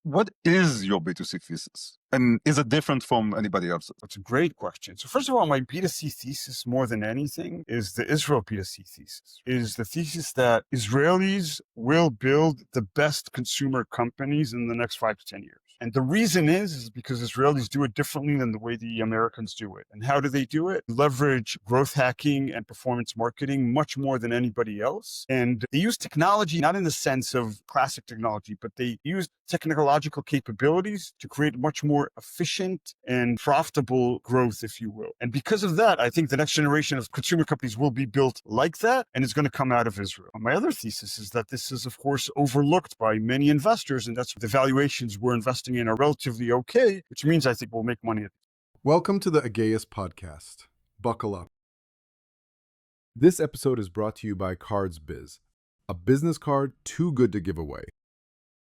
what is your B2C thesis? And is it different from anybody else's? That's a great question. So first of all, my B2C thesis more than anything is the Israel B2C thesis. It is the thesis that Israelis will build the best consumer companies in the next 5 to 10 years. And the reason is because Israelis do it differently than the way the Americans do it. And how do they do it? Leverage growth hacking and performance marketing much more than anybody else. And they use technology, not in the sense of classic technology, but they use technological capabilities to create much more efficient and profitable growth, if you will. And because of that, I think the next generation of consumer companies will be built like that, and it's going to come out of Israel. My other thesis is that this is, of course, overlooked by many investors, and that's the valuations we're investing in are relatively okay, which means I think we'll make money. Welcome to the Ageas podcast. Buckle up. This episode is brought to you by Cards Biz, a business card too good to give away.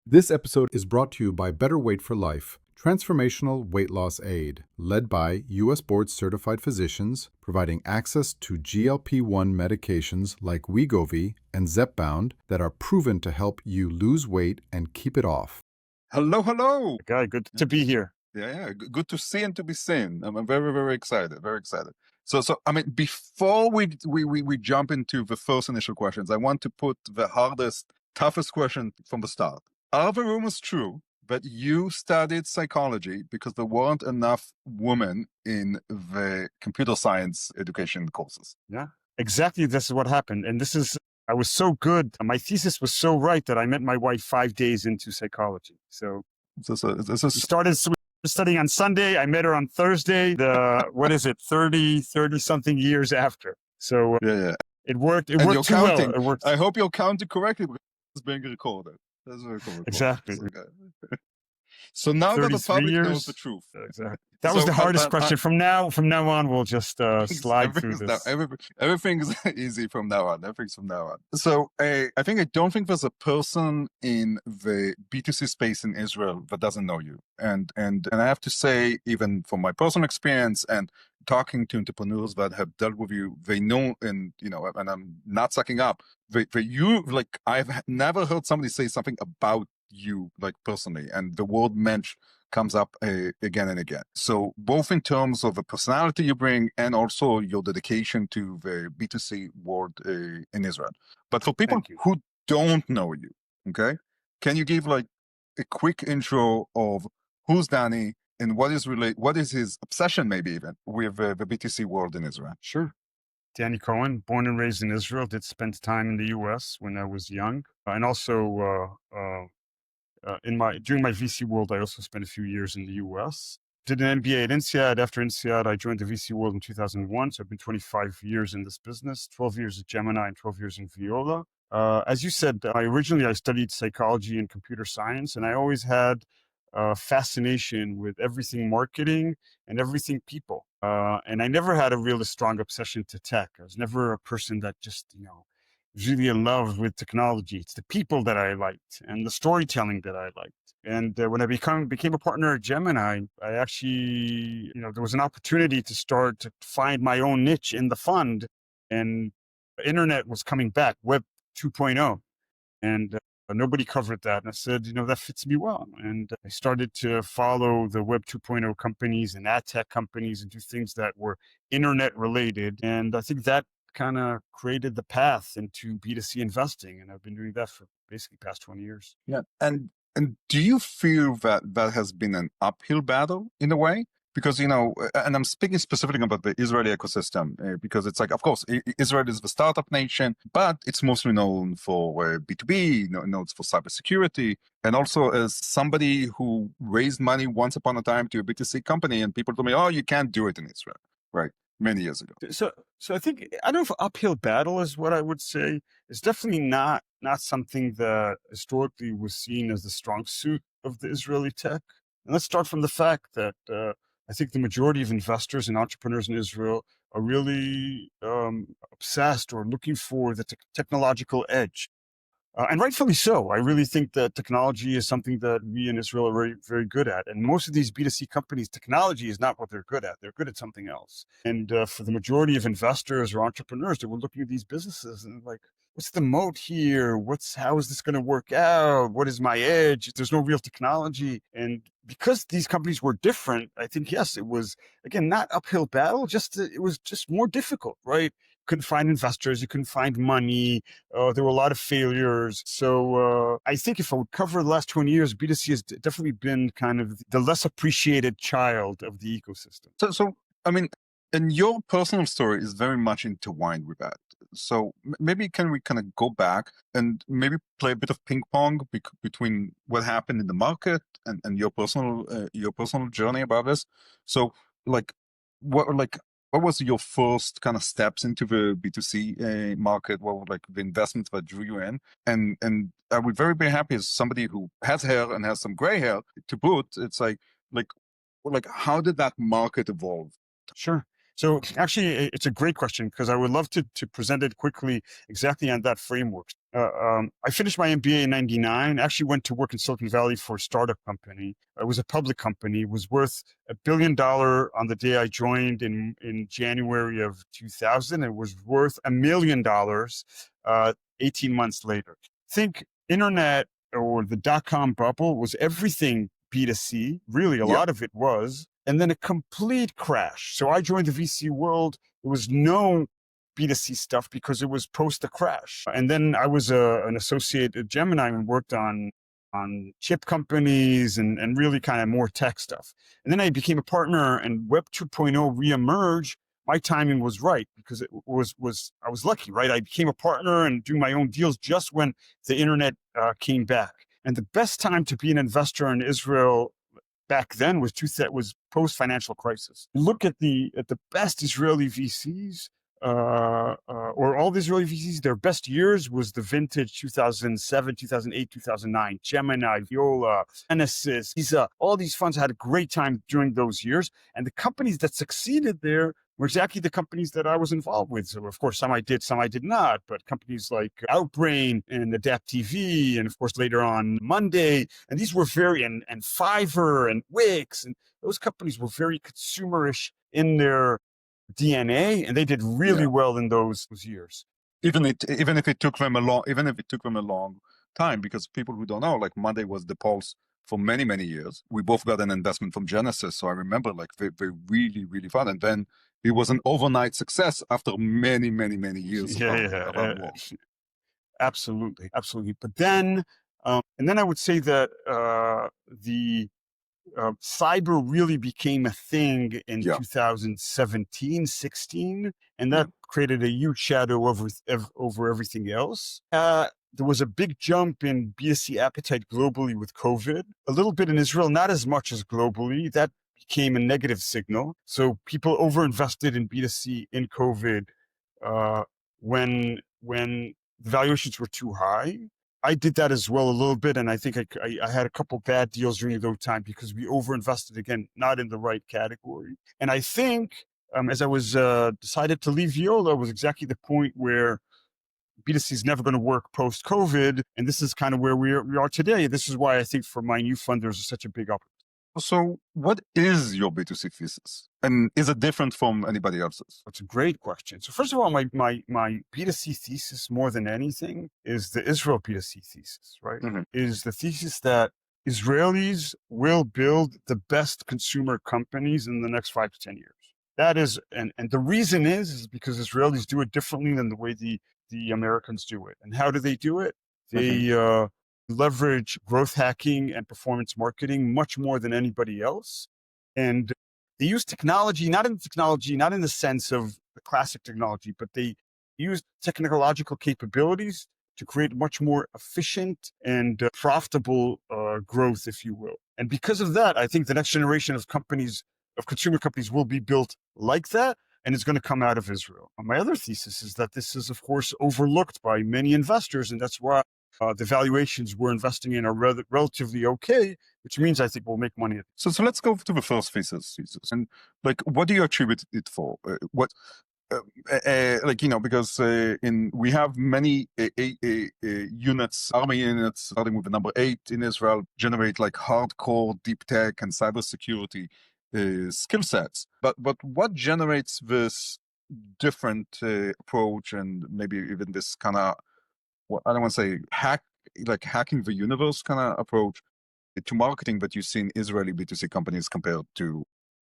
This episode is brought to you by Better Weight for Life, transformational weight loss aid, led by U.S. board-certified physicians, providing access to GLP-1 medications like Wegovy and Zepbound that are proven to help you lose weight and keep it off. Hello. Guy, good to be here. Yeah. Good to see and to be seen. I'm very, very excited. Very excited. So I mean, before we jump into the first initial questions, I want to put the toughest question from the start. Are the rumors true that you studied psychology because there weren't enough women in the computer science education courses? Yeah, exactly. This is what happened. And I was so good. My thesis was so right that I met my wife 5 days into psychology. So we started studying on Sunday. I met her on Thursday. 30 something years after. So yeah. It worked. It and worked too counting. well. It worked. I hope you're counting correctly because it's being recorded. That's very cool. Exactly. So now that the public knows the truth. Exactly. That was the hardest question. From now on, we'll just slide through this. Everything is easy from now on. Everything's from now on. So I don't think there's a person in the B2C space in Israel that doesn't know you. And I have to say, even from my personal experience and talking to entrepreneurs that have dealt with you, they know, and I'm not sucking up. I've never heard somebody say something about you, like personally, and the word mensch comes up again and again. So both in terms of the personality you bring and also your dedication to the B2C world in Israel. But for people who don't know you, okay, can you give like a quick intro of who's Danny and what is his obsession, maybe even, with the B2C world in Israel? Sure. Danny Cohen, born and raised in Israel, did spend time in the U.S. when I was young, and also during my VC world, I also spent a few years in the U.S. Did an MBA at INSEAD. After INSEAD, I joined the VC world in 2001. So I've been 25 years in this business, 12 years at Gemini and 12 years in Viola. As you said, I studied psychology and computer science, and I always had fascination with everything marketing and everything people. And I never had a really strong obsession to tech. I was never a person that just, really in love with technology. It's the people that I liked and the storytelling that I liked. And when I became a partner at Gemini, I actually, there was an opportunity to find my own niche in the fund, and the internet was coming back, Web 2.0. And nobody covered that. And I said, that fits me well. And I started to follow the Web 2.0 companies and ad tech companies and do things that were internet related. And I think that kind of created the path into B2C investing. And I've been doing that for basically past 20 years. Yeah. And do you feel that has been an uphill battle in a way? Because, and I'm speaking specifically about the Israeli ecosystem, because it's like, of course, Israel is the startup nation, but it's mostly known for B2B, known for cybersecurity. And also as somebody who raised money once upon a time to a B2C company, and people told me, oh, you can't do it in Israel, right? Many years ago. So I think, I don't know if uphill battle is what I would say. It's definitely not something that historically was seen as the strong suit of the Israeli tech. And let's start from the fact that I think the majority of investors and entrepreneurs in Israel are really obsessed or looking for the technological edge. And rightfully so. I really think that technology is something that we in Israel are very, very good at. And most of these B2C companies, technology is not what they're good at. They're good at something else. And for the majority of investors or entrepreneurs, they were looking at these businesses and like, what's the moat here? How is this going to work out? What is my edge? There's no real technology. And because these companies were different, I think, yes, it was, again, not uphill battle, it was just more difficult, right? Couldn't find investors, you couldn't find money. There were a lot of failures. So I think if I would cover the last 20 years, B2C has definitely been kind of the less appreciated child of the ecosystem. So I mean, and your personal story is very much intertwined with that. So maybe can we kind of go back and maybe play a bit of ping pong between what happened in the market and your personal journey about this. So like what was your first kind of steps into the B2C market? What were like the investments that drew you in? And I would very happy as somebody who has hair and has some gray hair to boot. It's like how did that market evolve? Sure. So actually, it's a great question because I would love to present it quickly exactly on that framework. I finished my MBA in 99, actually went to work in Silicon Valley for a startup company. It was a public company, it was worth $1 billion on the day I joined in January of 2000. It was worth $1 million 18 months later. Think internet or the dot-com bubble was everything B2C, really a lot of it was, and then a complete crash. So I joined the VC world. There was no B2C stuff because it was post the crash. And then I was an associate at Gemini and worked on chip companies and really kind of more tech stuff. And then I became a partner and Web 2.0 reemerged. My timing was right because I was lucky, right? I became a partner and doing my own deals just when the internet came back. And the best time to be an investor in Israel back then was post financial crisis. Look at the best Israeli VCs, or all the Israeli VCs. Their best years was the vintage 2007, 2008, 2009. Gemini, Viola, Thesis. All these funds had a great time during those years, and the companies that succeeded there were exactly the companies that I was involved with. So of course, some I did, some I did not, but companies like Outbrain and Adapt TV, and of course later on Monday, and these were and Fiverr and Wix, and those companies were very consumerish in their DNA, and they did really well in those years. Even if it took them a long time, because people who don't know, like Monday was the pulse for many years. We both got an investment from Genesis, so I remember like they really fun, and then it was an overnight success after many years of work. Absolutely. But then, and then I would say that the cyber really became a thing in 2017, 16, and that created a huge shadow over everything else. There was a big jump in B2C appetite globally with COVID, a little bit in Israel, not as much as globally. That became a negative signal. So people overinvested in B2C in COVID when the valuations were too high. I did that as well a little bit, and I think I had a couple bad deals during those time because we overinvested, again, not in the right category. And I think as I was decided to leave Viola was exactly the point where B2C is never going to work post-COVID, and this is kind of where we are today. This is why I think for my new fund, there's such a big opportunity. So what is your B2C thesis? And is it different from anybody else's? That's a great question. So first of all, my B2C thesis, more than anything, is the Israel B2C thesis, right? Is the thesis that Israelis will build the best consumer companies in the next 5 to 10 years. That is, and the reason is because Israelis do it differently than the way the Americans do it. And how do they do it? They leverage growth hacking and performance marketing much more than anybody else. And they use technology, not in the sense of the classic technology, but they use technological capabilities to create much more efficient and profitable growth, if you will. And because of that, I think the next generation of consumer companies will be built like that, and it's going to come out of Israel. My other thesis is that this is, of course, overlooked by many investors, and that's why the valuations we're investing in are relatively okay, which means I think we'll make money. So let's go to the first thesis. And like, what do you attribute it for? Because we have many units, army units, starting with the number 8 in Israel, generate like hardcore deep tech and cybersecurity skill sets. But what generates this different approach and maybe even this kind of well, I don't want to say hacking the universe kind of approach to marketing that you see in Israeli B2C companies compared to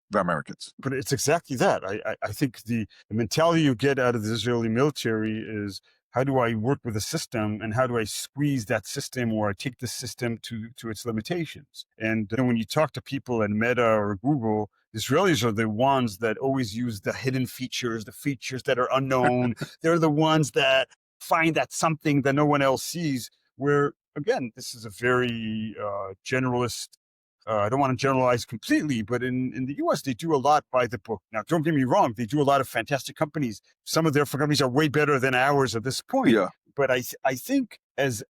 the Americans. But it's exactly that. I think the mentality you get out of the Israeli military is, how do I work with a system and how do I squeeze that system, or I take the system to its limitations? And when you talk to people at Meta or Google, Israelis are the ones that always use the hidden features, the features that are unknown. They're the ones that find that something that no one else sees, where, again, this is a very generalist. I don't want to generalize completely, but in the US, they do a lot by the book. Now, don't get me wrong, they do a lot of fantastic companies. Some of their companies are way better than ours at this point. Yeah. But I think as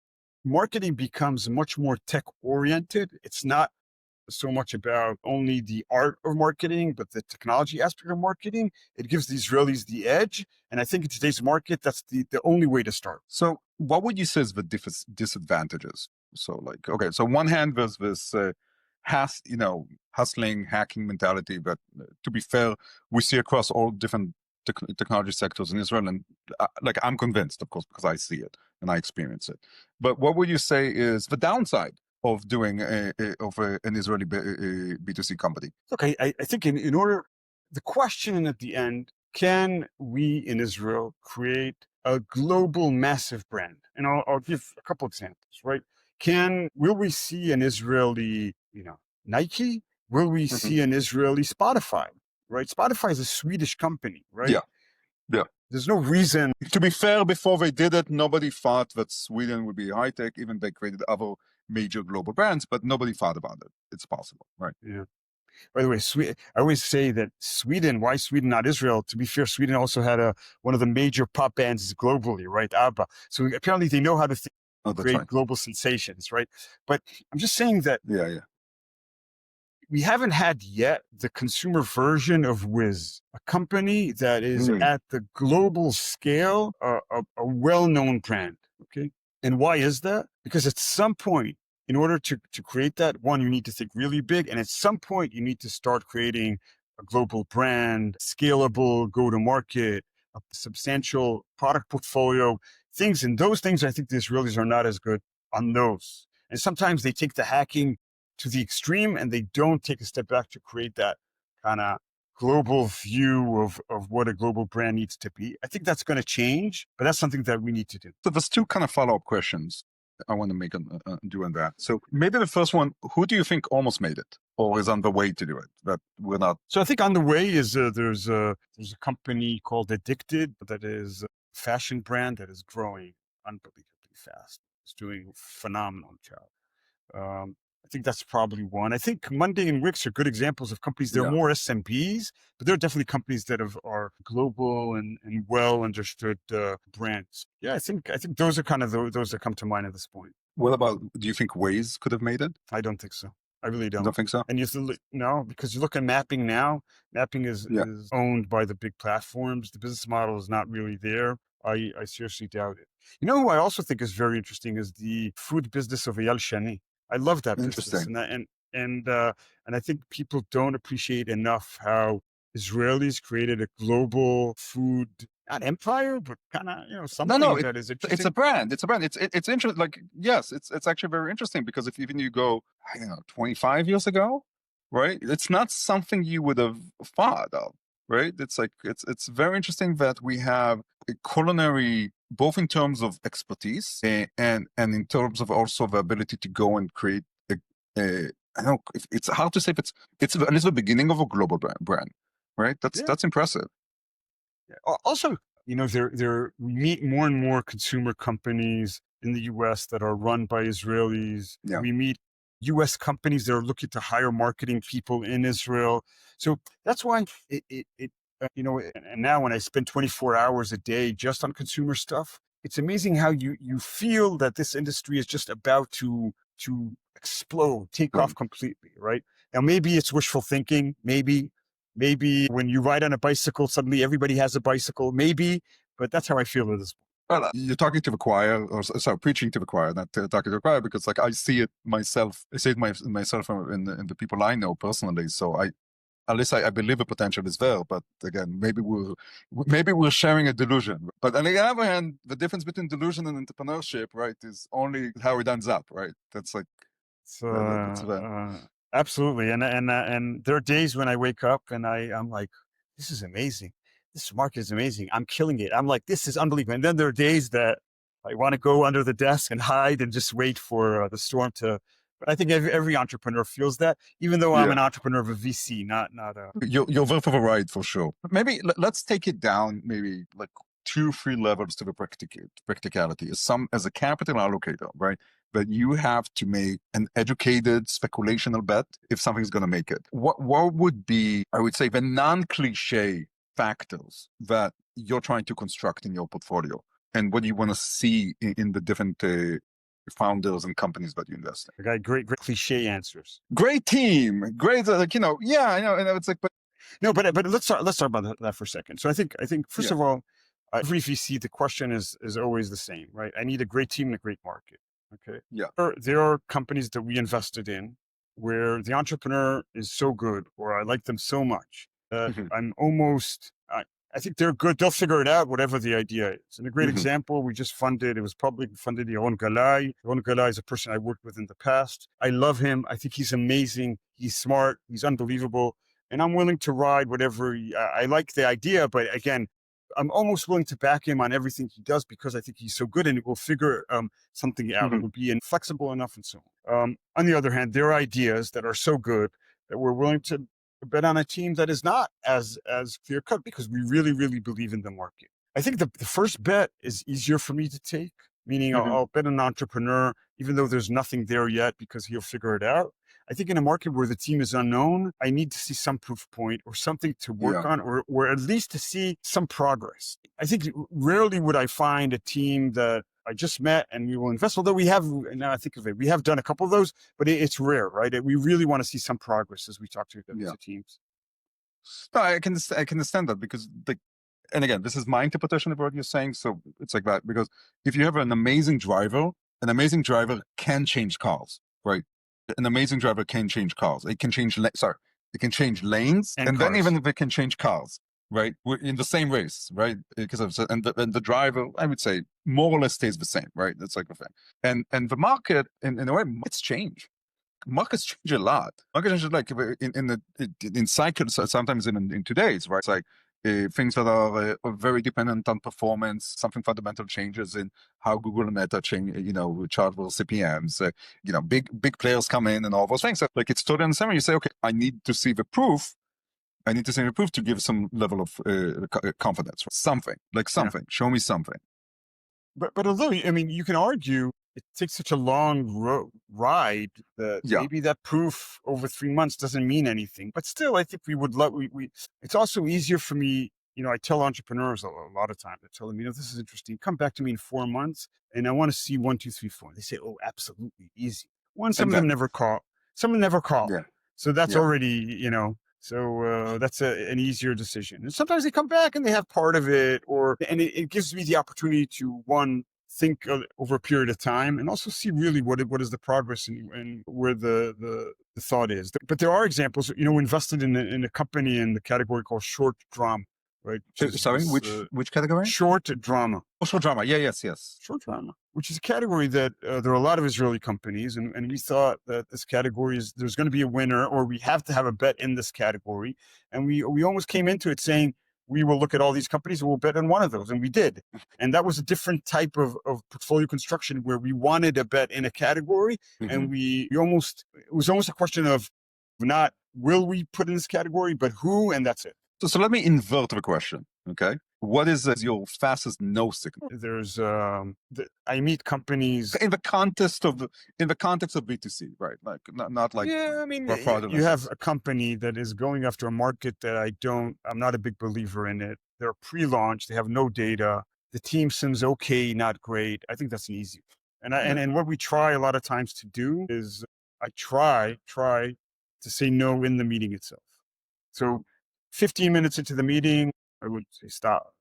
marketing becomes much more tech oriented, it's not so much about only the art of marketing, but the technology aspect of marketing. It gives the Israelis the edge. And I think in today's market, that's the only way to start. So what would you say is the disadvantages? So like, okay, so one hand there's this hustling, hacking mentality, but to be fair, we see across all different technology sectors in Israel, and like I'm convinced, of course, because I see it and I experience it. But what would you say is the downside of doing an Israeli B2C company? Look, I think in order, the question at the end, can we in Israel create a global massive brand? And I'll give a couple examples, right? Will we see an Israeli, Nike? Will we see an Israeli Spotify, right? Spotify is a Swedish company, right? Yeah. There's no reason. To be fair, before they did it, nobody thought that Sweden would be high tech. Even they created other major global brands, but nobody thought about it. It's possible, right? Yeah. By the way, I always say that Sweden, why Sweden, not Israel? To be fair, Sweden also had one of the major pop bands globally, right? ABBA. So apparently they know how to create global sensations, right? But I'm just saying that we haven't had yet the consumer version of Wiz, a company that is at the global scale, a well-known brand, okay? And why is that? Because at some point, in order to create that, one, you need to think really big. And at some point, you need to start creating a global brand, scalable go-to-market, a substantial product portfolio, things. And those things, I think the Israelis are not as good on those. And sometimes they take the hacking to the extreme and they don't take a step back to create that kind of global view of what a global brand needs to be. I think that's going to change, but that's something that we need to do. So there's two kind of follow-up questions I want to make doing that. So maybe the first one, who do you think almost made it or is on the way to do it that we're not? So I think on the way is there's a company called Addicted that is a fashion brand that is growing unbelievably fast. It's doing a phenomenal job. I think that's probably one. I think Monday and Wix are good examples of companies. They're more SMBs, but they're definitely companies that are global and well understood brands. Yeah, I think those are kind of those that come to mind at this point. What about, do you think Waze could have made it? I don't think so. I really don't. Don't think so? And no, because you look at mapping now. Mapping is owned by the big platforms. The business model is not really there. I seriously doubt it. You know who I also think is very interesting is the food business of Eyal Shani. I love that business, and I think people don't appreciate enough how Israelis created a global food, not empire, but kind of something that is interesting. It's a brand. It's a brand. It's interesting. Like, yes, it's actually very interesting because if even you go, 25 years ago, right? It's not something you would have thought of, right? It's like it's very interesting that we have a culinary, both in terms of expertise and in terms of also the ability to go and create I know it's hard to say if it's at least the beginning of a global brand, right? That's impressive. Yeah. Also, we meet more and more consumer companies in the US that are run by Israelis. Yeah. We meet US companies that are looking to hire marketing people in Israel. So that's why and now when I spend 24 hours a day just on consumer stuff, it's amazing how you feel that this industry is just about to explode, take off completely, right? Now, maybe it's wishful thinking. Maybe when you ride on a bicycle, suddenly everybody has a bicycle. Maybe, but that's how I feel at this point. Well, you're talking to the choir, or sorry, preaching to the choir, not talking to the choir, because like I see it myself. I see it myself in the people I know personally. So at least I believe the potential is there. But again, maybe we're sharing a delusion. But on the other hand, the difference between delusion and entrepreneurship, right, is only how it ends up, right? That's like So that's the absolutely, and there are days when I wake up and I'm like, this is amazing. This market is amazing. I'm killing it. I'm like, this is unbelievable. And then there are days that I want to go under the desk and hide and just wait for the storm to. But I think every entrepreneur feels that, even though I'm yeah. an entrepreneur of a VC, not a. You're there for the ride for sure. Maybe let's take it down, maybe like 2-3 levels to the practicality. As a capital allocator, right? That you have to make an educated speculational bet if something's going to make it. What would be, I would say, the non-cliche factors that you're trying to construct in your portfolio, and what do you want to see in the different founders and companies that you invest in? I got great cliche answers. Great team, great, yeah, I know, and it's like, but No, but let's talk about that for a second. So I think first yeah. of all, every VC, the question is always the same, right? I need a great team and a great market. Okay. Yeah. There are companies that we invested in where the entrepreneur is so good, or I like them so much that I'm almost. I think they're good. They'll figure it out, whatever the idea is. And a great example, we just funded, it was public, funded Yaron Galai. Yaron Galai is a person I worked with in the past. I love him. I think he's amazing. He's smart. He's unbelievable. And I'm willing to ride whatever. I like the idea, but again, I'm almost willing to back him on everything he does because I think he's so good and it will figure something out. It will be inflexible enough and so on. On the other hand, there are ideas that are so good that we're willing to bet on a team that is not as clear cut because we really, really believe in the market. I think the first bet is easier for me to take, meaning I'll bet an entrepreneur, even though there's nothing there yet because he'll figure it out. I think in a market where the team is unknown, I need to see some proof point or something to work on, or at least to see some progress. I think rarely would I find a team that I just met and we will invest, although we have, now I think of it, we have done a couple of those, but it's rare, right? We really want to see some progress as we talk to the teams. No, I can understand that because and again, this is my interpretation of what you're saying. So it's like that because if you have an amazing driver can change cars, right? An amazing driver can change cars. It can change, it can change lanes, and then even if it can change cars, right? We're in the same race, right? Because and the driver, I would say, more or less stays the same, right? That's like the thing. And the market, in a way, it's changed. Markets change a lot. Markets change like in cycles, sometimes in today's, right? It's like things that are very dependent on performance, something fundamental changes in how Google and Meta change, charge for CPMs, big players come in and all those things. So like it's totally understandable. You say, okay, I need to see the proof. I need to see the proof to give some level of confidence. Something. Show me something. But although, I mean, you can argue it takes such a long ride that maybe that proof over 3 months doesn't mean anything. But still, I think we would love, it's also easier for me. I tell entrepreneurs a lot of times, I tell them, this is interesting. Come back to me in 4 months and I want to see 1, 2, 3, 4. They say, oh, absolutely easy. Some of them never call. Some of them never call. Yeah. So that's already, so that's an easier decision. And sometimes they come back and they have part of it, and it gives me the opportunity to, one, think over a period of time and also see really what is the progress and where the thought is. But there are examples, we invested in a company in the category called short drama, right? Sorry, which category? Short drama. Oh, short drama. Yeah, yes. Short drama, which is a category that there are a lot of Israeli companies. And we thought that this category there's going to be a winner, or we have to have a bet in this category. And we almost came into it saying, we will look at all these companies and we'll bet on one of those. And we did. And that was a different type of portfolio construction where we wanted a bet in a category. And it was almost a question of not will we put in this category, but who, and that's it. So let me invert the question. Okay. What is your fastest no signal? There's I meet companies in the context of B2C, right? Like not like I mean, you have a company that is going after a market that I'm not a big believer in it. They're pre-launch, they have no data. The team seems okay, not great. I think that's an easy one. And what we try a lot of times to do is I try to say no in the meeting itself. So 15 minutes into the meeting, I would say, stop.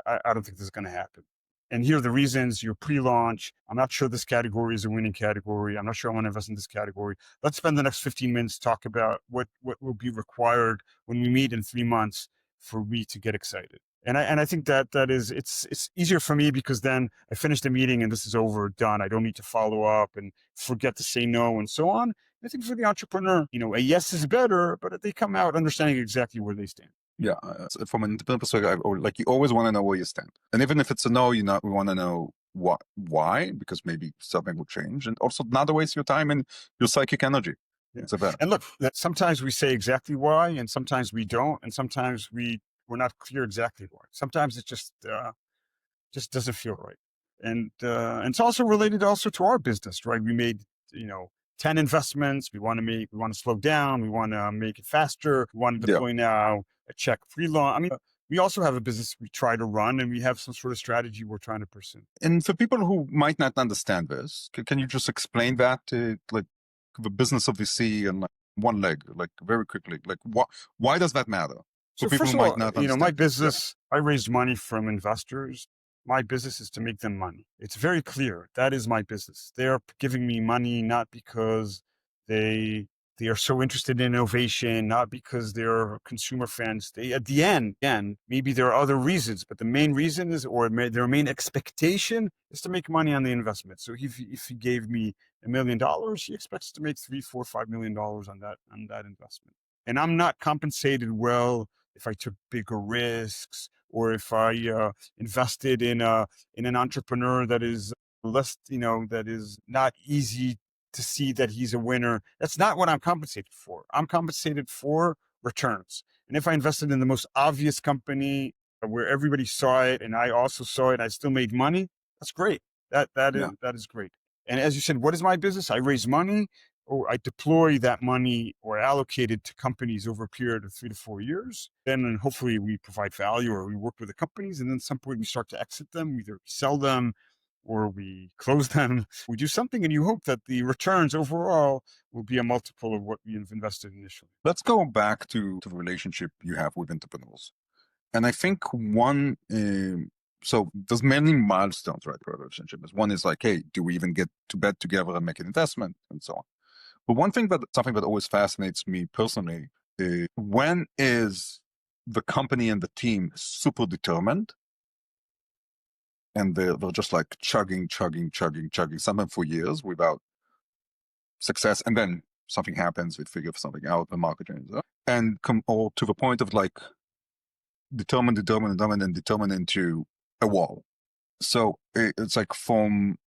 I don't think this is going to happen. and here are the reasons. You're pre-launch. I'm not sure this category is a winning category. I'm not sure I want to invest in this category. Let's spend the next 15 minutes talk about what will be required when we meet in 3 months for me to get excited. And I think that it's easier for me because then I finish the meeting and this is over, done. I don't need to follow up and forget to say no and so on. I think for the entrepreneur, a yes is better, but they come out understanding exactly where they stand. Yeah, from an independent perspective, like you always want to know where you stand, and even if it's a no, we want to know why, because maybe something will change, and also not to waste your time and your psychic energy. Yeah. It's a better. And look, sometimes we say exactly why, and sometimes we don't, and sometimes we're not clear exactly why. Sometimes it just doesn't feel right, and it's also related also to our business, right? We made 10 investments. We want to slow down. We want to make it faster. We want to deploy now a check pre-launch. I mean, we also have a business we try to run, and we have some sort of strategy we're trying to pursue. And for people who might not understand this, can you just explain that to like the business of VC and like one leg, like very quickly, like why does that matter? So people first who of might all, not understand. my business, I raised money from investors. My business is to make them money. It's very clear. That is my business. They are giving me money not because they are so interested in innovation, not because they're consumer fans. At the end, maybe there are other reasons, but the main reason is, their main expectation is to make money on the investment. So if he gave me $1 million, he expects to make $3, $4, $5 million on that investment. And I'm not compensated well if I took bigger risks, or if I invested in an entrepreneur that is less, that is not easy to see that he's a winner. That's not what I'm compensated for. I'm compensated for returns. And if I invested in the most obvious company where everybody saw it and I also saw it, I still made money, that's great. That is great. And as you said, what is my business? I raise money, or I deploy that money or allocate it to companies over a period of 3 to 4 years. Then hopefully we provide value, or we work with the companies, and then at some point we start to exit them, either sell them or we close them. We do something, and you hope that the returns overall will be a multiple of what we've invested initially. Let's go back to the relationship you have with entrepreneurs. And I think one, so there's many milestones, right, for a relationship. One is like, hey, do we even get to bed together and make an investment, and so on. But something that always fascinates me personally, when is the company and the team super determined, and they're just like chugging, something for years without success, and then something happens, we figure something out, the market changes, and come all to the point of like determined into a wall. So it's like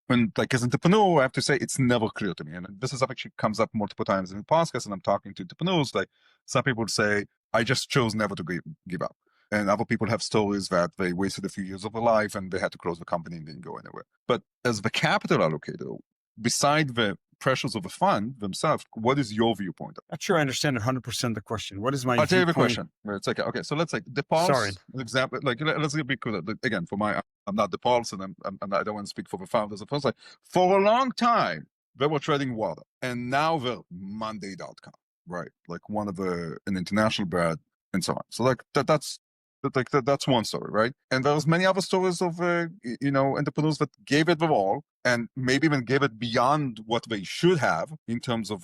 when, like, as an entrepreneur, I have to say it's never clear to me. And this is actually comes up multiple times in the podcast, and I'm talking to entrepreneurs. Like, some people say, I just chose never to give up. And other people have stories that they wasted a few years of their life and they had to close the company and didn't go anywhere. But as the capital allocator, beside the pressures of the fund themselves, what is your viewpoint? Not sure I understand 100% the question. What is my I'll tell you the viewpoint? question. It's okay. Okay, so let's like the pulse. Sorry. Example, like let's be clear. Again, I'm not the pulse, and I don't want to speak for the founders. Of course, like for a long time they were trading water, and now they're Monday.com, right? Like an international brand, and so on. So like that's one story, right? And there's many other stories of entrepreneurs that gave it their all, and maybe even gave it beyond what they should have in terms of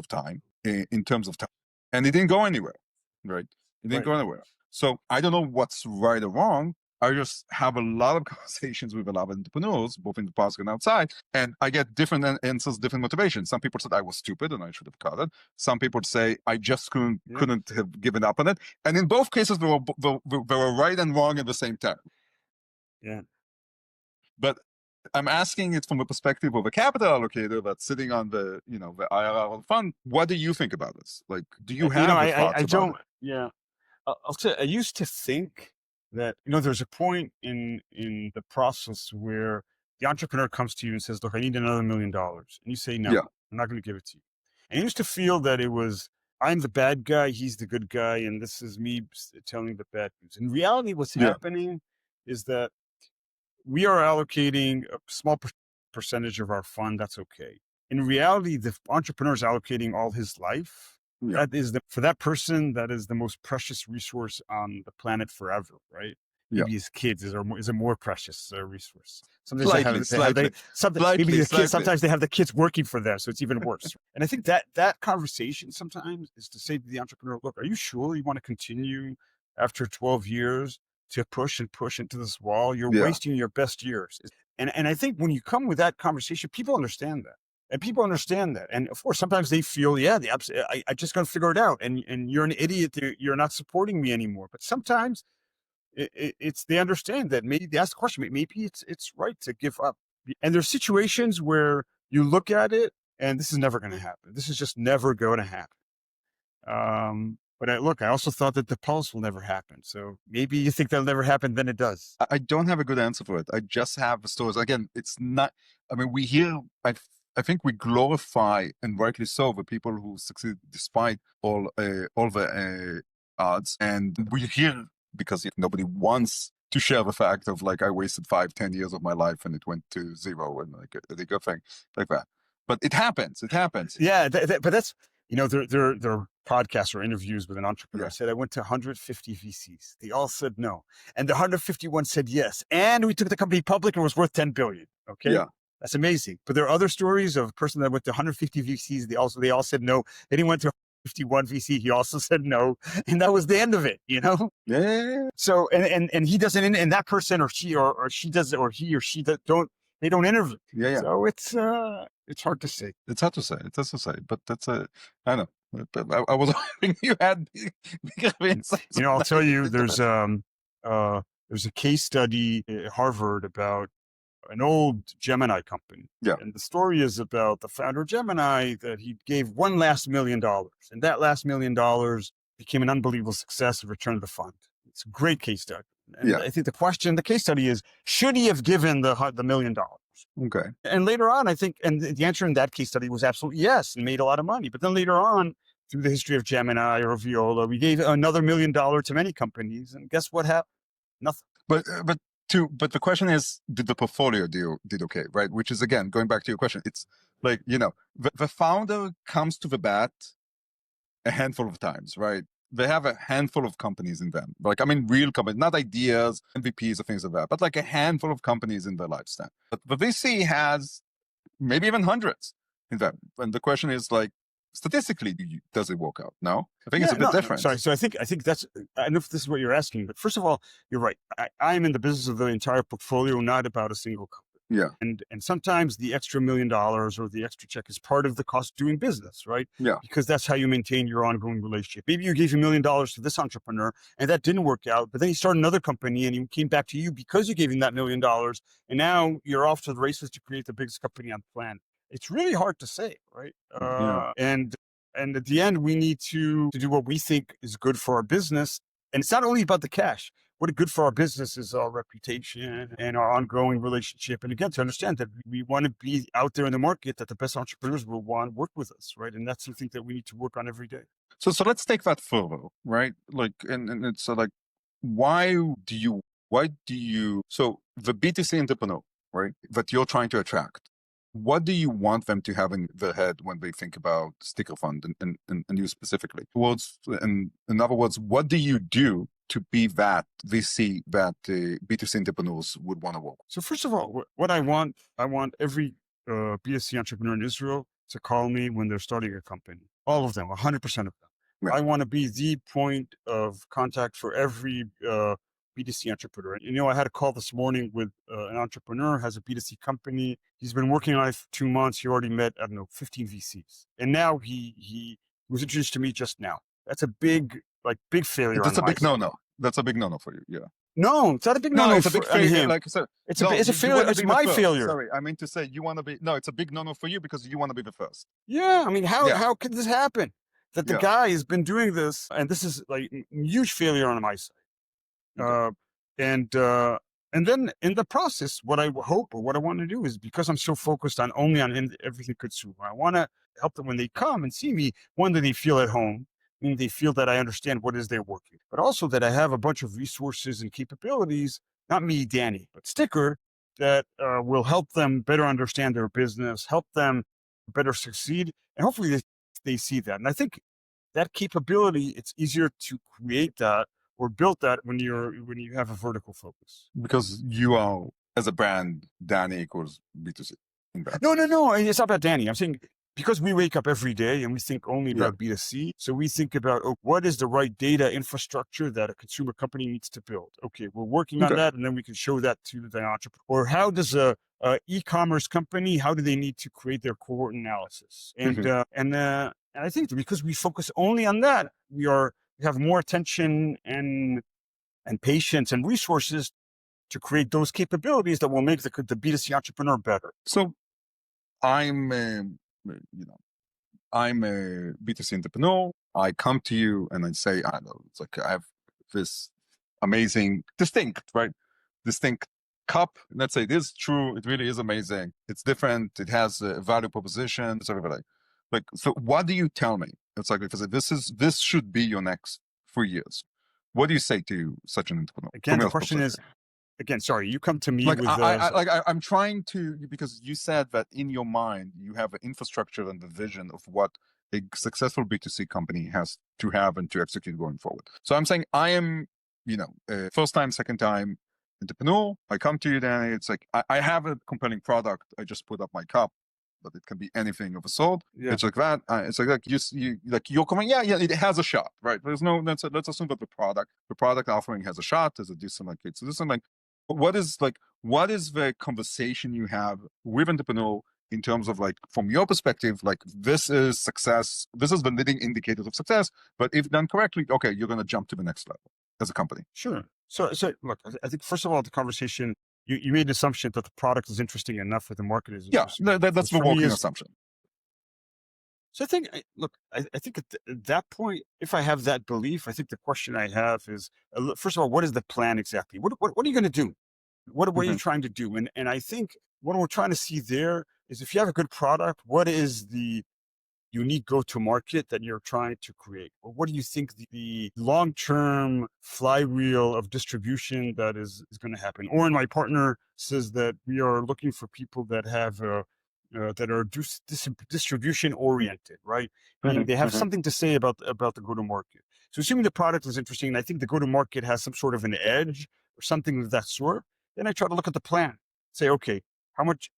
time, and it didn't go anywhere, right? It didn't go anywhere. So I don't know what's right or wrong. I just have a lot of conversations with a lot of entrepreneurs, both in the past and outside, and I get different answers, different motivations. Some people said I was stupid and I should have cut it. Some people say I just couldn't have given up on it. And in both cases, they were right and wrong at the same time. Yeah. But I'm asking it from the perspective of a capital allocator that's sitting on the IRR fund. What do you think about this? Like, do you have thoughts about it? Yeah. I'll say, I used to think that, there's a point in the process where the entrepreneur comes to you and says, look, I need another $1 million. And you say, no, I'm not going to give it to you. And I used to feel that it was, I'm the bad guy, he's the good guy, and this is me telling the bad news. In reality, what's happening is that we are allocating a small percentage of our fund. That's okay. In reality, the entrepreneur is allocating all his life. That is for that person, that is the most precious resource on the planet forever, right? maybe his kids is a more precious resource. Sometimes Slightly, slightly, maybe the kids, slightly. sometimes they have the kids working for them, so it's even worse. And I think that conversation sometimes is to say to the entrepreneur, look, are you sure you want to continue after 12 years to push and push into this wall? You're Yeah. wasting your best years. And I think when you come with that conversation, people understand that. And people understand that. And of course, sometimes they feel, yeah, I just got to figure it out. And you're an idiot. You're not supporting me anymore. But sometimes it's they understand that maybe they ask the question, maybe it's right to give up. And there's situations where you look at it and this is never going to happen. This is just never going to happen. But I also thought that the pulse will never happen. So maybe you think that'll never happen, then it does. I don't have a good answer for it. I just have stories. Again, it's not, I mean, we hear, I think we glorify, and rightly so, the people who succeed despite all the odds. And we hear, because nobody wants to share the fact of like, I wasted 5-10 years of my life and it went to zero, and like a good thing like that. But it happens. Yeah, but that's, there are podcasts or interviews with an entrepreneur. I said, I went to 150 VCs. They all said no. And the 151 said yes. And we took the company public and it was worth 10 billion. Okay. Yeah. That's amazing. But there are other stories of a person that went to 150 VCs. They all said no. Then he went to 51 VC. He also said no. And that was the end of it, Yeah. So, and he doesn't, and that person or she does, or he or she they don't interview. Yeah. So it's hard to say. It's hard to say, but that's I know. But I was hoping you had bigger insights. I'll tell you, there's a case study at Harvard about an old Gemini company. Yeah. And the story is about the founder of Gemini, that he gave one last $1 million. And that last $1 million became an unbelievable success and returned the fund. It's a great case study. And I think the case study is, should he have given the $1 million? Okay. And later on, I think, and the answer in that case study was absolutely yes, and made a lot of money. But then later on, through the history of Gemini or Viola, we gave another $1 million to many companies, and guess what happened? Nothing. But the question is, did the portfolio did okay, right? Which is, again, going back to your question, it's like, the founder comes to the bat a handful of times, right? They have a handful of companies in them. Like, I mean, real companies, not ideas, MVPs or things like that, but like a handful of companies in their lifespan. But the VC has maybe even hundreds in them. And the question is, like, statistically, does it work out? No, I think it's a bit different. Sorry. So I think that's, I don't know if this is what you're asking, but first of all, you're right. I'm in the business of the entire portfolio, not about a single company. Yeah. And sometimes the extra $1 million or the extra check is part of the cost of doing business, right? Yeah. Because that's how you maintain your ongoing relationship. Maybe you gave $1 million to this entrepreneur and that didn't work out, but then he started another company and he came back to you because you gave him that $1 million. And now you're off to the races to create the biggest company on the planet. It's really hard to say, right? And at the end, we need to do what we think is good for our business. And it's not only about the cash. What is good for our business is our reputation and our ongoing relationship. And again, to understand that we want to be out there in the market, that the best entrepreneurs will want to work with us, right? And that's something that we need to work on every day. So let's take that further, right? Like, and it's like, why do you, so the B2C entrepreneur, right, that you're trying to attract, what do you want them to have in their head when they think about Sticker Fund and you specifically? In other words, what do you do to be that VC that B2C entrepreneurs would want to work with? So first of all, what I want every B2C entrepreneur in Israel to call me when they're starting a company. All of them, 100% of them. Right. I want to be the point of contact for every B2C entrepreneur. I had a call this morning with an entrepreneur, has a B2C company. He's been working on it for 2 months. He already met, 15 VCs. And now he was introduced to me just now. That's a big failure. That's a big no-no. That's a big no-no for you. Yeah. No, it's not a big no-no. It's a big failure. Like I said, it's a failure. It's my failure. Sorry, I mean to say you want to be. No, it's a big no-no for you because you want to be the first. Yeah, I mean, how could this happen? That the guy has been doing this, and this is like a huge failure on my side. Okay. And then in the process, what I hope or what I want to do is, because I'm so focused on everything consumer, I want to help them when they come and see me. One, that they feel at home. Meaning they feel that I understand what it is they're working, but also that I have a bunch of resources and capabilities, not me, Danny, but Sticker, that will help them better understand their business, help them better succeed. And hopefully they see that. And I think that capability, it's easier to create that or built that when you have a vertical focus. Because you are, as a brand, Danny equals B2C. No. It's not about Danny. I'm saying because we wake up every day and we think only about B2C. So we think about, what is the right data infrastructure that a consumer company needs to build? Okay, we're working on that, and then we can show that to the entrepreneur. Or how does a e-commerce company, how do they need to create their cohort analysis? And and I think because we focus only on that, we have more attention and patience and resources to create those capabilities that will make the B2C entrepreneur better. So I'm I'm a B2C entrepreneur. I come to you and I say, I know, it's like I have this amazing, distinct cup. Let's say it is true. It really is amazing. It's different. It has a value proposition. It's everybody. Like, so what do you tell me? It's like, if I say, this should be your next 3 years. What do you say to such an entrepreneur? Again, the question is, sorry, you come to me like, with I'm trying to, because you said that in your mind you have an infrastructure and the vision of what a successful B2C company has to have and to execute going forward. So I'm saying I am, first time, second time entrepreneur. I come to you, Danny. It's like I have a compelling product. I just put up my cup, but it can be anything of a sort. Yeah. It's like that. It's like you're coming. Yeah. It has a shot, right? There's no. Let's assume that the product offering has a shot. There's a decent like it's this and like. What is the conversation you have with entrepreneur in terms of like, from your perspective, like this is success, this is the leading indicators of success, but if done correctly, okay, you're going to jump to the next level as a company. Sure. So look, I think first of all, the conversation, you made an assumption that the product is interesting enough that the market is interesting. Yeah, that's the working assumption. So I think, I think at that point, if I have that belief, I think the question I have is, first of all, what is the plan exactly? What are you going to do? What are you trying to do? And I think what we're trying to see there is, if you have a good product, what is the unique go-to-market that you're trying to create? Or what do you think the long-term flywheel of distribution that is going to happen? Or, my partner says that we are looking for people that have that are distribution oriented, right? Meaning they have something to say about the go-to-market. So assuming the product is interesting, and I think the go-to-market has some sort of an edge or something of that sort, then I try to look at the plan. Say, okay, how much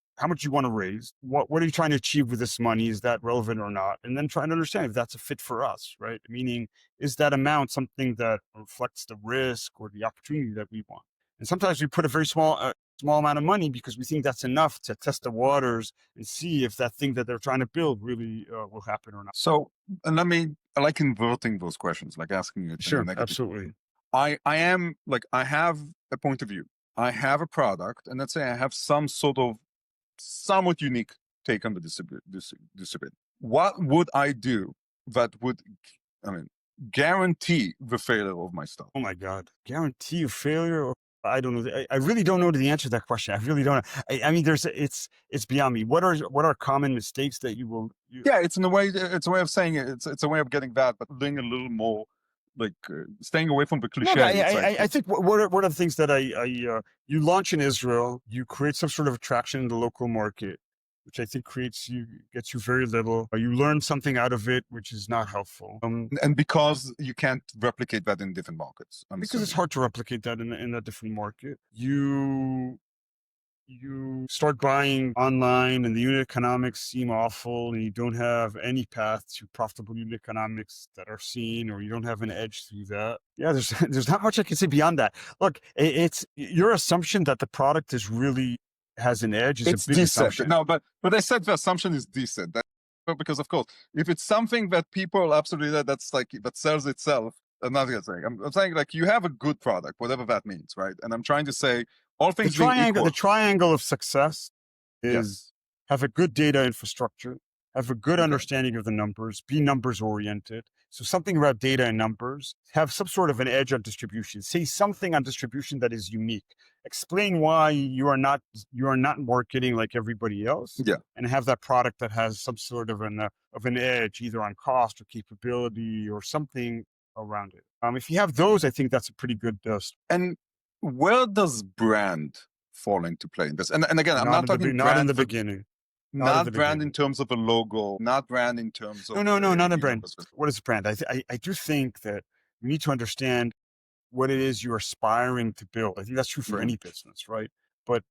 you want to raise? What are you trying to achieve with this money? Is that relevant or not? And then trying to understand if that's a fit for us, right? Meaning, is that amount something that reflects the risk or the opportunity that we want? And sometimes we put a very small amount of money because we think that's enough to test the waters and see if that thing that they're trying to build really will happen or not. So, and I like inverting those questions, like asking you. Sure, absolutely. I have a point of view. I have a product, and let's say I have some sort of somewhat unique take on the discipline. What would I do that would, guarantee the failure of my stuff? Oh my God, guarantee a failure? I don't know. I really don't know the answer to that question. I really don't know. I mean, it's beyond me. What are common mistakes that you will? Yeah, it's a way of saying it. It's a way of getting that, but doing a little more, like staying away from the cliche. No, I think what are the things that you launch in Israel, you create some sort of attraction in the local market, which I think gets you very little. You learn something out of it, which is not helpful. And because you can't replicate that in different markets. Because it's hard to replicate that in a different market. You start buying online and the unit economics seem awful, and you don't have any path to profitable unit economics that are seen, or you don't have an edge through that. Yeah, there's not much I can say beyond that. Look, it's your assumption that the product has an edge is it's a big decent. assumption. No, but I said the assumption is decent. Because of course, if it's something that people absolutely that sells itself, I'm not gonna say. I'm saying like you have a good product, whatever that means, right? And I'm trying to say all things the triangle of success is have a good data infrastructure, have a good understanding of the numbers, be numbers oriented. So something about data and numbers, have some sort of an edge on distribution, say something on distribution that is unique, explain why you are not marketing like everybody else, and have that product that has some sort of an edge, either on cost or capability or something around it. If you have those, I think that's a pretty good And where does brand fall into play in this? And again, I'm not talking not in the beginning. Not brand in terms of a logo, not brand in terms of... No, not a brand. What is a brand? I do think that we need to understand what it is you're aspiring to build. I think that's true for any business, right? But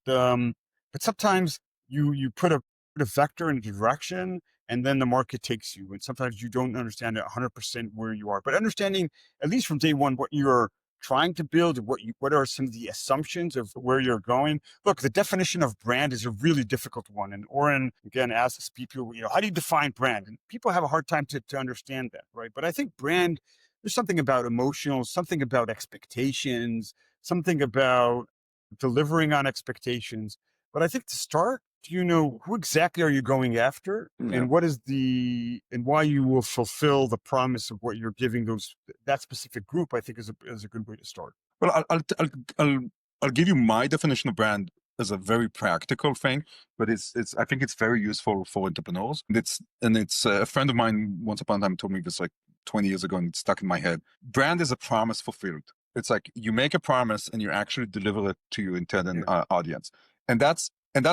sometimes you put a vector in a direction, and then the market takes you. And sometimes you don't understand 100% where you are. But understanding, at least from day one, what you're trying to build, what are some of the assumptions of where you're going. Look, the definition of brand is a really difficult one. And Oren, again, asks people, how do you define brand? And people have a hard time to understand that, right? But I think brand, there's something about emotional, something about expectations, something about delivering on expectations. But I think to start, who exactly are you going after, and what is and why you will fulfill the promise of what you're giving that specific group? I think is a good way to start. Well, I'll give you my definition of brand as a very practical thing, but I think it's very useful for entrepreneurs. It's a friend of mine once upon a time told me this like 20 years ago, and it's stuck in my head. Brand is a promise fulfilled. It's like you make a promise and you actually deliver it to your intended audience, and that's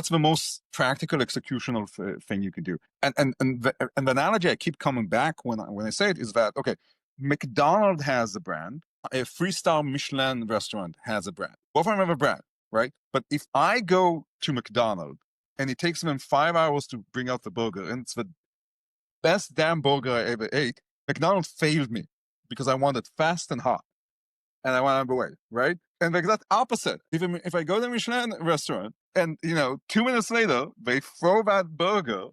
the most practical executional thing you can do. And the analogy I keep coming back when I say it is that, okay, McDonald's has a brand, a 3-star Michelin restaurant has a brand. Both of them have a brand, right? But if I go to McDonald's and it takes them 5 hours to bring out the burger, and it's the best damn burger I ever ate, McDonald's failed me because I want it fast and hot, and I want to away, right? And like that's opposite. If I go to a Michelin restaurant and 2 minutes later they throw that burger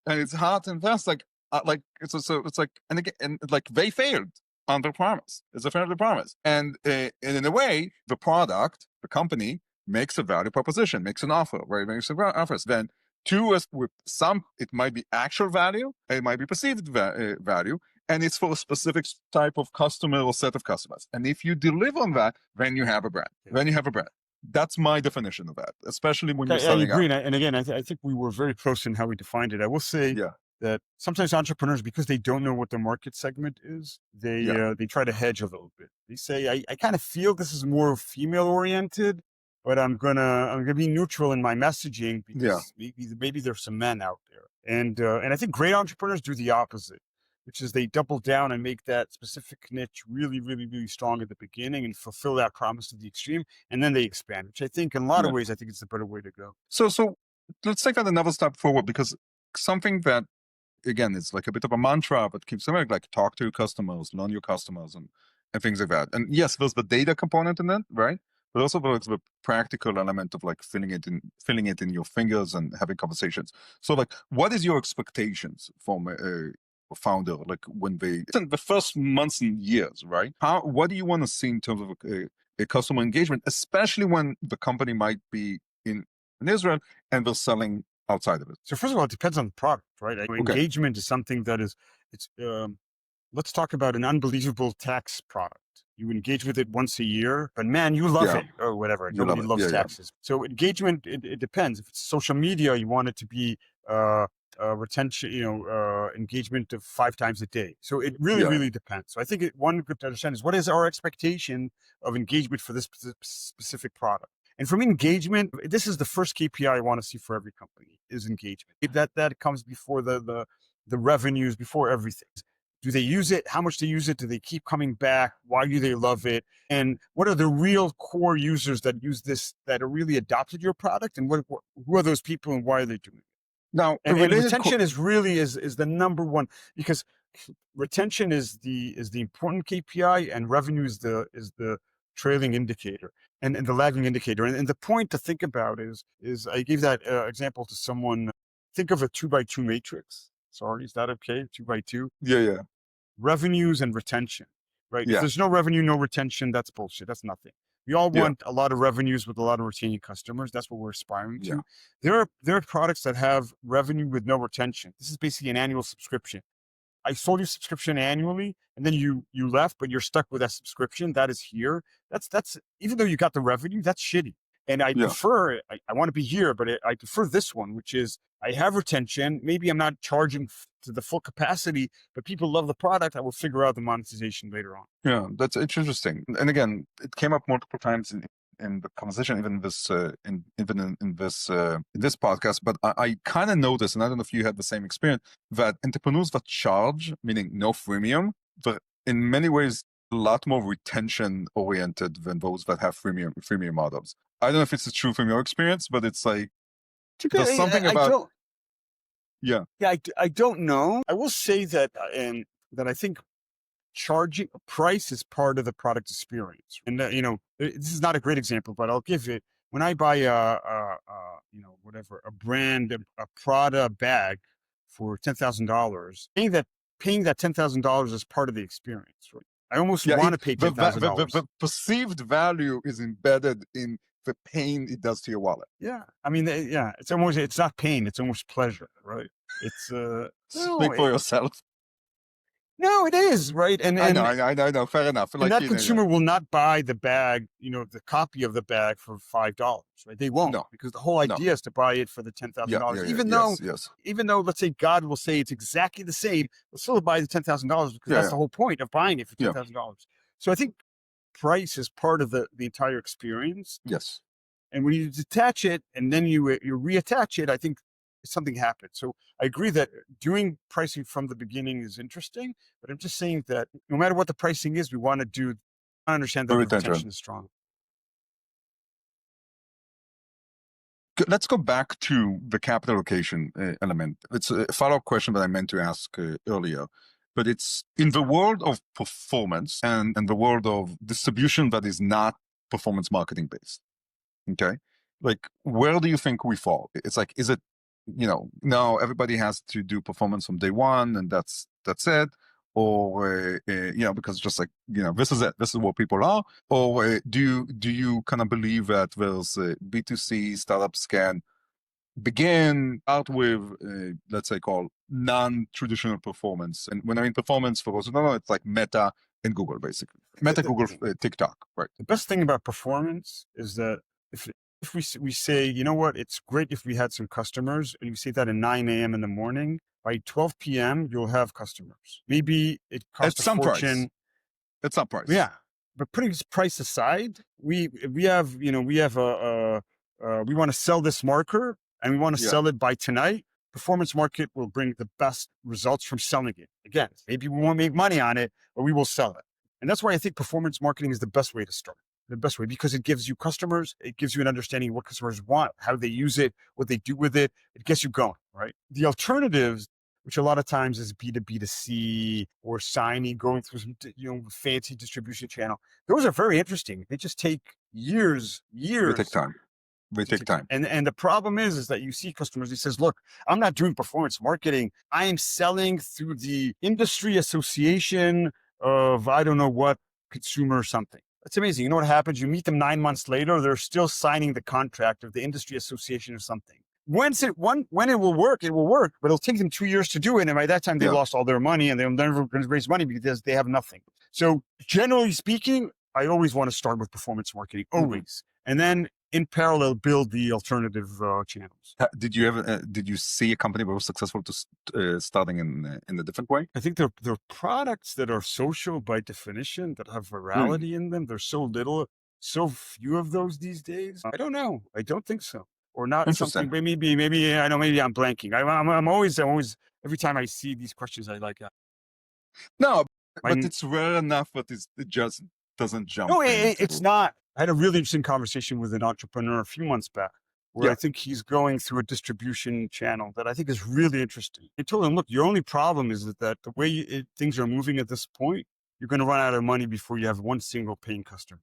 and it's hot and fast, it's like, and again, and like they failed on their promise. It's a failure of the promise, and in a way, the product, the company makes a value proposition, makes an offer, right? Makes an offers. Then with some, it might be actual value, it might be perceived value, and it's for a specific type of customer or set of customers. And if you deliver on that, then you have a brand. Then you have a brand. That's my definition of that, especially when you're starting out. And again, I think we were very close in how we defined it. I will say that sometimes entrepreneurs, because they don't know what the market segment is, they try to hedge a little bit. They say, I kind of feel this is more female oriented, but I'm gonna be neutral in my messaging because maybe there's some men out there. And I think great entrepreneurs do the opposite, which is they double down and make that specific niche really, really, really strong at the beginning and fulfill that promise to the extreme, and then they expand, which I think in a lot of ways, I think it's the better way to go. So let's take that another step forward, because something that, again, it's like a bit of a mantra, but keeps saying, like, talk to your customers, learn your customers, and things like that. And yes, there's the data component in it, right? But also there's the practical element of like filling it in your fingers and having conversations. So like, what is your expectations from a founder, like when in the first months and years, right? What do you want to see in terms of a customer engagement, especially when the company might be in Israel and they're selling outside of it? So first of all, it depends on the product, right? Engagement is something that let's talk about an unbelievable tax product. You engage with it once a year, but man, you love it or whatever. Nobody loves taxes. So engagement, it depends. If it's social media, you want it to be retention, engagement of 5 times a day. So it really, really depends. So I think one good to understand is, what is our expectation of engagement for this specific product? And for me, engagement, this is the first KPI I want to see for every company, is engagement. That comes before the revenues, before everything. Do they use it? How much they use it? Do they keep coming back? Why do they love it? And what are the real core users that use this, that are really adopted your product? And who are those people and why are they doing it? Now, and retention is really is the number one, because retention is the important KPI, and revenue is the trailing indicator and the lagging indicator. And the point to think about is I gave that example to someone. Think of a 2x2 matrix. Sorry, is that okay? 2x2? Yeah. Revenues and retention, right? Yeah. If there's no revenue, no retention, that's bullshit. That's nothing. We all want a lot of revenues with a lot of retaining customers. That's what we're aspiring to. There are products that have revenue with no retention. This is basically an annual subscription. I sold you subscription annually, and then you left, but you're stuck with that subscription. That is here. That's even though you got the revenue, that's shitty. And I prefer, I want to be here, but I prefer this one, which is I have retention. Maybe I'm not charging to the full capacity, but people love the product. I will figure out the monetization later on. Yeah, that's interesting. And again, it came up multiple times in the conversation, even this in this podcast. But I kind of noticed, and I don't know if you had the same experience, that entrepreneurs that charge, meaning no freemium, but in many ways a lot more retention oriented than those that have freemium models. I don't know if it's true from your experience, but it's like there's something I about don't, yeah. yeah, I don't know. I will say that, and that I think charging a price is part of the product experience. And this is not a great example, but I'll give it. When I buy whatever, a brand, a Prada bag for $10,000, paying that $10,000 is part of the experience. Right? I almost Yeah, want to pay $10,000. the perceived value is embedded in the pain it does to your wallet. Yeah, I mean, yeah, it's not pain, it's almost pleasure, right? It's Speak for yourself. no, it is, right? I know. Fair enough. And Like, that consumer will not buy the bag, the copy of the bag for $5, right? They won't, no, because the whole no. idea is to buy it for the $10,000. Yes. Even though, let's say God will say it's exactly the same, we'll still buy the $10,000 because that's the whole point of buying it for $10,000. So I think price is part of the entire experience. Yes. And when you detach it and then you reattach it, I think something happened. So I agree that doing pricing from the beginning is interesting, but I'm just saying that no matter what the pricing is, we want to understand that the retention is strong. Let's go back to the capital allocation element. It's a follow-up question that I meant to ask earlier, but it's in the world of performance and the world of distribution that is not performance marketing based. Okay. Like, where do you think we fall? It's like, is it, no, everybody has to do performance from day one and that's it. Or, because just like, this is it, this is what people are. Or do you kind of believe that there's B2C startups can begin out with, let's say, called non-traditional performance? And when I mean performance, for those who don't know, it's like Meta and Google, basically. Meta, Google, TikTok, right? The best thing about performance is that if we say, you know what, it's great if we had some customers, and we say that at 9 a.m. in the morning, by 12 p.m. you'll have customers. Maybe it costs a fortune. It's some price. Yeah, but putting price aside, we have we want to sell this marker and we want to sell it by tonight. Performance market will bring the best results from selling it. Again, maybe we won't make money on it, but we will sell it. And that's why I think performance marketing is the best way to start. The best way, because it gives you customers, it gives you an understanding of what customers want, how they use it, what they do with it. It gets you going, right? The alternatives, which a lot of times is B2B2C or signing, going through some, fancy distribution channel. Those are very interesting. They just take years. They take time. And the problem is that you see customers, he says, look, I'm not doing performance marketing. I am selling through the industry association of, I don't know what, consumer something. That's amazing. You know what happens? You meet them 9 months later, they're still signing the contract of the industry association or something. When it will work, but it'll take them 2 years to do it. And by that time, they lost all their money and they're never going to raise money because they have nothing. So generally speaking, I always want to start with performance marketing, always. And then in parallel, build the alternative channels. Did you see a company that was successful to starting in a different way? I think they're products that are social by definition, that have virality in them. There's so little, so few of those these days. I don't know. I don't think so. Or not something, maybe I know, maybe I'm blanking. I'm always, every time I see these questions, I like, no, but it's rare enough, but it just doesn't jump. No, it's not. I had a really interesting conversation with an entrepreneur a few months back where I think he's going through a distribution channel that I think is really interesting. I told him, look, your only problem is that the way things are moving at this point, you're going to run out of money before you have one single paying customer.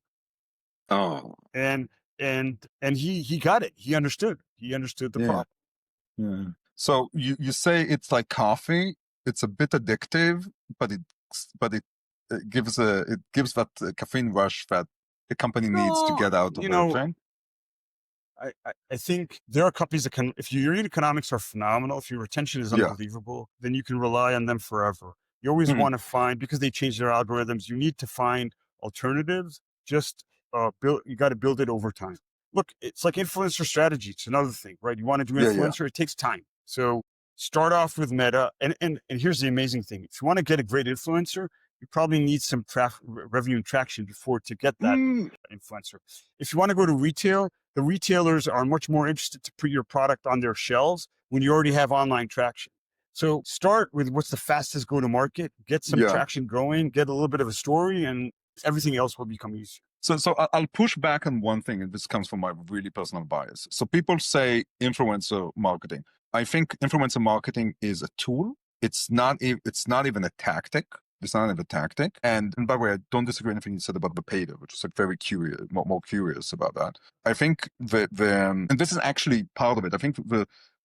Oh. And he got it. He understood the problem. Yeah. So you say it's like coffee. It's a bit addictive, but it gives that caffeine rush that the company needs to get out of the thing. I think there are companies that can, if your unit economics are phenomenal, if your retention is unbelievable, then you can rely on them forever. You always want to find, because they change their algorithms, you need to find alternatives. Just you got to build it over time. Look, it's like influencer strategy. It's another thing, right? You want to do influencer, it takes time. So start off with Meta. And here's the amazing thing. If you want to get a great influencer, you probably need some revenue and traction to get that influencer. If you want to go to retail, the retailers are much more interested to put your product on their shelves when you already have online traction. So start with what's the fastest go to market, get some Yeah. traction going, get a little bit of a story, and everything else will become easier. So I'll push back on one thing, and this comes from my really personal bias. So people say influencer marketing. I think influencer marketing is a tool. It's not even a tactic. It's not even a tactic. And by the way, I don't disagree with anything you said about the paid, which is like very curious, more curious about that. I think and this is actually part of it. I think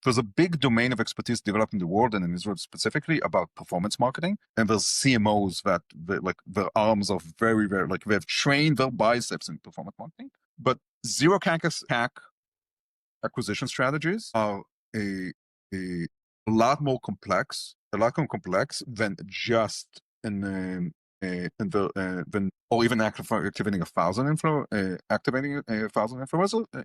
there's a big domain of expertise developed in the world and in Israel specifically about performance marketing. And there's CMOs that their arms are very, very, like they've trained their biceps in performance marketing. But zero CAC acquisition strategies are a lot more complex, than just than or even activating 1,000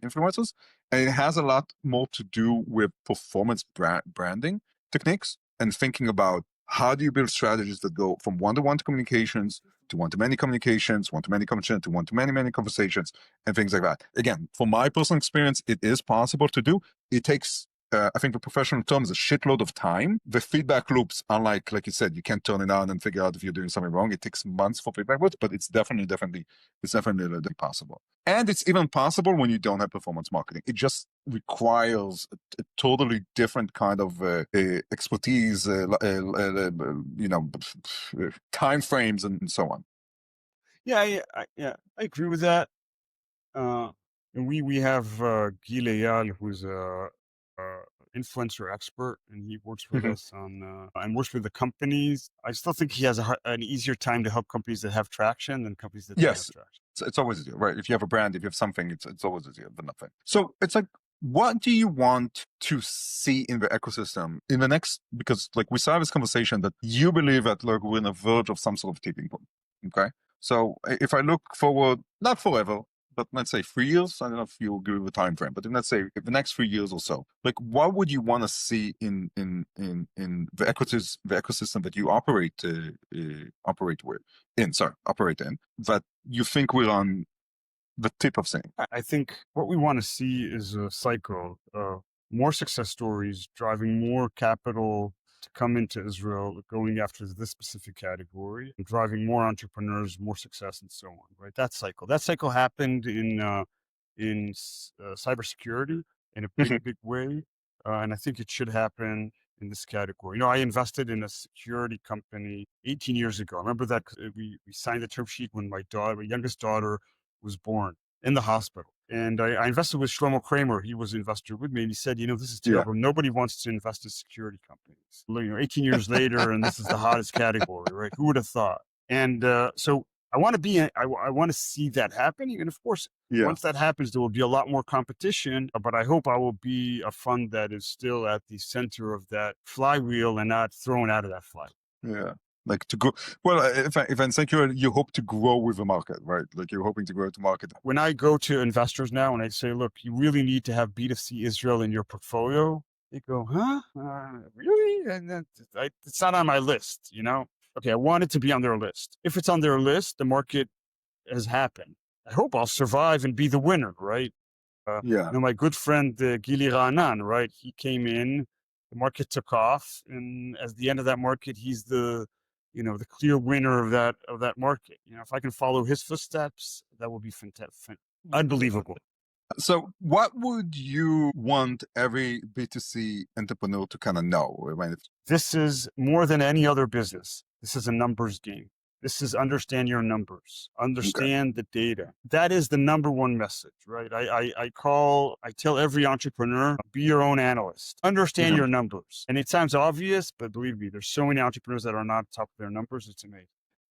influencers. And it has a lot more to do with performance branding techniques and thinking about how do you build strategies that go from one-to-one communications to one-to-many communications, one-to-many conversations, to one-to-many conversations, and things like that. Again, from my personal experience, it is possible to do. It takes, I think the professional term is a shitload of time. The feedback loops, unlike, like you said, you can't turn it on and figure out if you're doing something wrong. It takes months for feedback loops, but it's definitely possible. And it's even possible when you don't have performance marketing. It just requires a totally different kind of expertise, time frames and so on. Yeah, I agree with that. And we have Gil Eyal, who's a influencer expert, and he works with us on and works with the companies. I still think he has an easier time to help companies that have traction than companies that don't have traction. It's always easier, right? If you have a brand, if you have something, it's always easier than nothing. So it's like, what do you want to see in the ecosystem in the next? Because like we saw this conversation that you believe that like we're on the verge of some sort of tipping point. Okay, so if I look forward, not forever, but let's say 3 years. I don't know if you agree with the time frame, but let's say the next 3 years or so, like what would you want to see in the ecosystem that you operate in, that you think we're on the tip of saying? I think what we want to see is a cycle of more success stories driving more capital to come into Israel, going after this specific category, and driving more entrepreneurs, more success, and so on. Right? That cycle happened in cybersecurity in a big way, and I think it should happen in this category. I invested in a security company 18 years ago. I remember that we signed the term sheet when my youngest daughter was born in the hospital. And I invested with Shlomo Kramer. He was an investor with me. And he said, this is terrible. Nobody wants to invest in security companies. 18 years later, and this is the hottest category, right? Who would have thought? And so I want to see that happening. And of course, once that happens, there will be a lot more competition. But I hope I will be a fund that is still at the center of that flywheel and not thrown out of that flywheel. Yeah. Like to go, well, if I'm secure, you hope to grow with the market, right? Like you're hoping to grow to market. When I go to investors now and I say, look, you really need to have B2C Israel in your portfolio, they go, huh? Really? And it's not on my list, Okay, I want it to be on their list. If it's on their list, the market has happened. I hope I'll survive and be the winner, right? My good friend, Gili Ra'anan, right? He came in, the market took off, and at the end of that market, he's the clear winner of that market. If I can follow his footsteps, that will be fantastic, unbelievable. So what would you want every B2C entrepreneur to kind of know? This is more than any other business. This is a numbers game. This is understand your numbers, understand the data. That is the number one message, right? I tell every entrepreneur, be your own analyst, understand your numbers. And it sounds obvious, but believe me, there's so many entrepreneurs that are not on top of their numbers. It's amazing.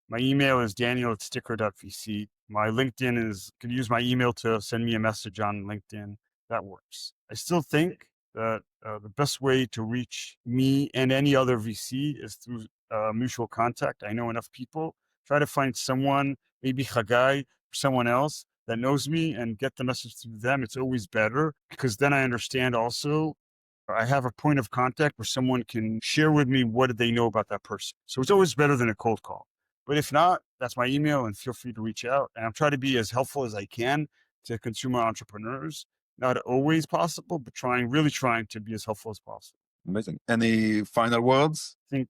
My email is daniel@sticker.vc. My LinkedIn is, you can use my email to send me a message on LinkedIn. That works. I still think that the best way to reach me and any other VC is through mutual contact. I know enough people. Try to find someone, maybe Chagai or someone else that knows me and get the message through them. It's always better because then I understand also I have a point of contact where someone can share with me what they know about that person. So it's always better than a cold call. But if not, that's my email and feel free to reach out. And I'm trying to be as helpful as I can to consumer entrepreneurs. Not always possible, but really trying to be as helpful as possible. Amazing. Any final words? I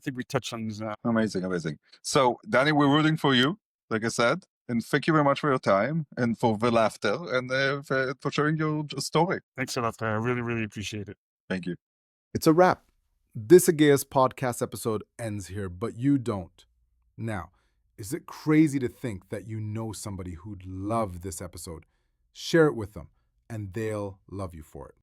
think we touched on that. Amazing, amazing. So, Danny, we're rooting for you, like I said. And thank you very much for your time and for the laughter and for sharing your story. Thanks a lot. I really, really appreciate it. Thank you. It's a wrap. This Ageas podcast episode ends here, but you don't. Now, is it crazy to think that you know somebody who'd love this episode? Share it with them, and they'll love you for it.